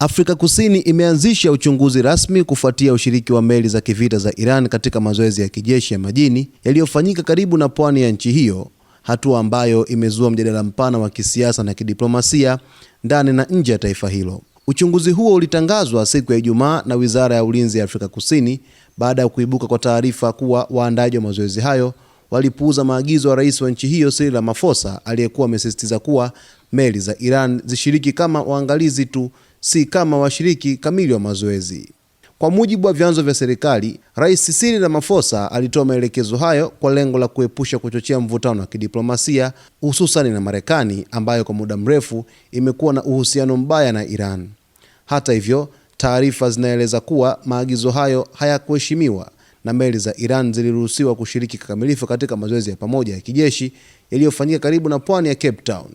Afrika Kusini imeanzisha uchunguzi rasmi kufuatia ushiriki wa meli za kivita za Iran katika mazoezi ya kijeshi ya majini yaliyofanyika karibu na pwani ya nchi hiyo, hatua ambayo imezua mjadala mpana wa kisiasa na kidiplomasia ndani na nje ya taifa hilo. Uchunguzi huo ulitangazwa siku ya Ijumaa na Wizara ya Ulinzi ya Afrika Kusini baada ya kuibuka kwa taarifa kuwa waandaji wa mazoezi hayo walipuuza maagizo ya rais wa nchi hiyo Cyril Ramaphosa, aliyekuwa amesisitiza kuwa meli za Iran zishiriki kama waangalizi tu, si kama washiriki kamili wa mazoezi. Kwa mujibu wa vyanzo vya serikali, Rais Cyril Ramaphosa alitoa maelekezo hayo kwa lengo la kuepusha kuchochea mvutano wa kidiplomasia, hususani na Marekani ambayo kwa muda mrefu imekuwa na uhusiano mbaya na Iran. Hata hivyo, taarifa zinaeleza kuwa maagizo hayo hayakuheshimiwa na meli za Iran ziliruhusiwa kushiriki kikamilifu katika mazoezi ya pamoja ya kijeshi yaliyofanyika karibu na pwani ya Cape Town.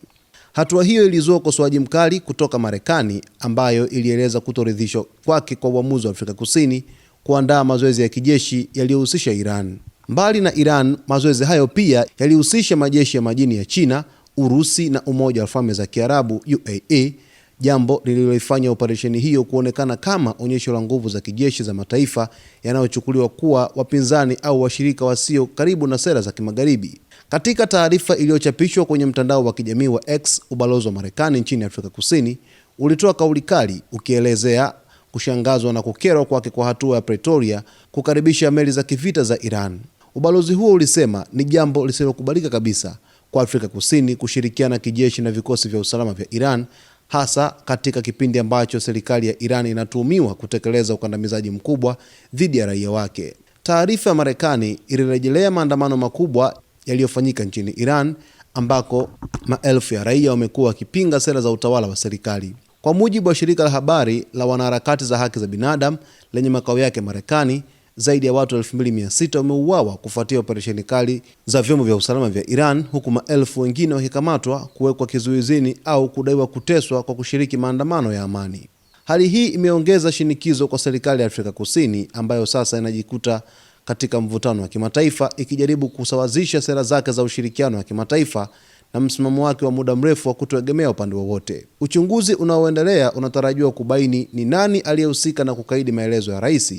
Hatua hiyo ilizua ukosoaji mkali kutoka Marekani ambayo ilieleza kutoridhishwa kwake kwa uamuzi wa Afrika Kusini kuandaa mazoezi ya kijeshi yaliyohusisha Iran. Mbali na Iran, mazoezi hayo pia yalihusisha majeshi ya majini ya China, Urusi na Umoja wa Falme za Kiarabu UAE, jambo lililoifanya operesheni hiyo kuonekana kama onyesho la nguvu za kijeshi za mataifa yanayochukuliwa kuwa wapinzani au washirika wasio karibu na sera za kimagharibi. Katika taarifa iliyochapishwa kwenye mtandao wa kijamii wa X, ubalozi wa Marekani nchini Afrika Kusini ulitoa kauli kali ukielezea kushangazwa na kukerwa kwake kwa hatua ya Pretoria kukaribisha meli za kivita za Iran. Ubalozi huo ulisema ni jambo lisilokubalika kabisa kwa Afrika Kusini kushirikiana kijeshi na vikosi vya usalama vya Iran, hasa katika kipindi ambacho serikali ya Iran inatuhumiwa kutekeleza ukandamizaji mkubwa dhidi ya raia wake. Taarifa ya Marekani ilirejelea maandamano makubwa yaliyofanyika nchini Iran ambako maelfu ya raia wamekuwa wakipinga sera za utawala wa serikali. Kwa mujibu wa shirika la habari la wanaharakati za haki za binadamu lenye makao yake Marekani, zaidi ya watu 2600 wameuawa kufuatia operesheni kali za vyombo vya usalama vya Iran, huku maelfu wengine wakikamatwa, kuwekwa kizuizini au kudaiwa kuteswa kwa kushiriki maandamano ya amani. Hali hii imeongeza shinikizo kwa serikali ya Afrika Kusini ambayo sasa inajikuta katika mvutano wa kimataifa ikijaribu kusawazisha sera zake za ushirikiano wa kimataifa na msimamo wake wa muda mrefu wa kutoegemea upande wowote. Uchunguzi unaoendelea unatarajiwa kubaini ni nani aliyehusika na kukaidi maelezo ya rais,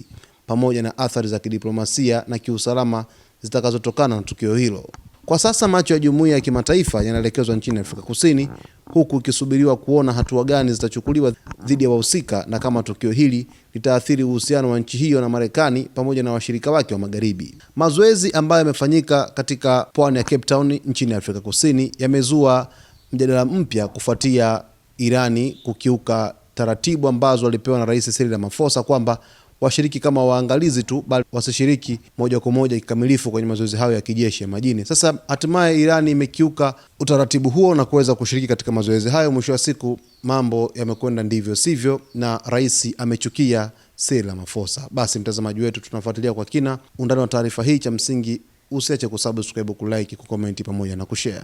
pamoja na athari za kidiplomasia na kiusalama zitakazotokana na tukio hilo. Kwa sasa macho ya jumuiya ya kimataifa yanaelekezwa nchini Afrika Kusini, huku ikisubiriwa kuona hatua gani zitachukuliwa dhidi ya wahusika na kama tukio hili litaathiri uhusiano wa nchi hiyo na Marekani pamoja na washirika wake wa magharibi. Mazoezi ambayo yamefanyika katika pwani ya Cape Town nchini Afrika Kusini yamezua mjadala mpya kufuatia Irani kukiuka taratibu ambazo walipewa na Rais Cyril Ramaphosa kwamba washiriki kama waangalizi tu, bali wasishiriki moja kwa moja kikamilifu kwenye mazoezi hayo ya kijeshi ya majini. Sasa hatimaye Irani imekiuka utaratibu huo na kuweza kushiriki katika mazoezi hayo. Mwisho wa siku mambo yamekwenda ndivyo sivyo na rais amechukia Cyril Ramaphosa. Basi mtazamaji wetu, tunafuatilia kwa kina undani wa taarifa hii. Cha msingi usiache kusubscribe, kulike, kucomment pamoja na kushare.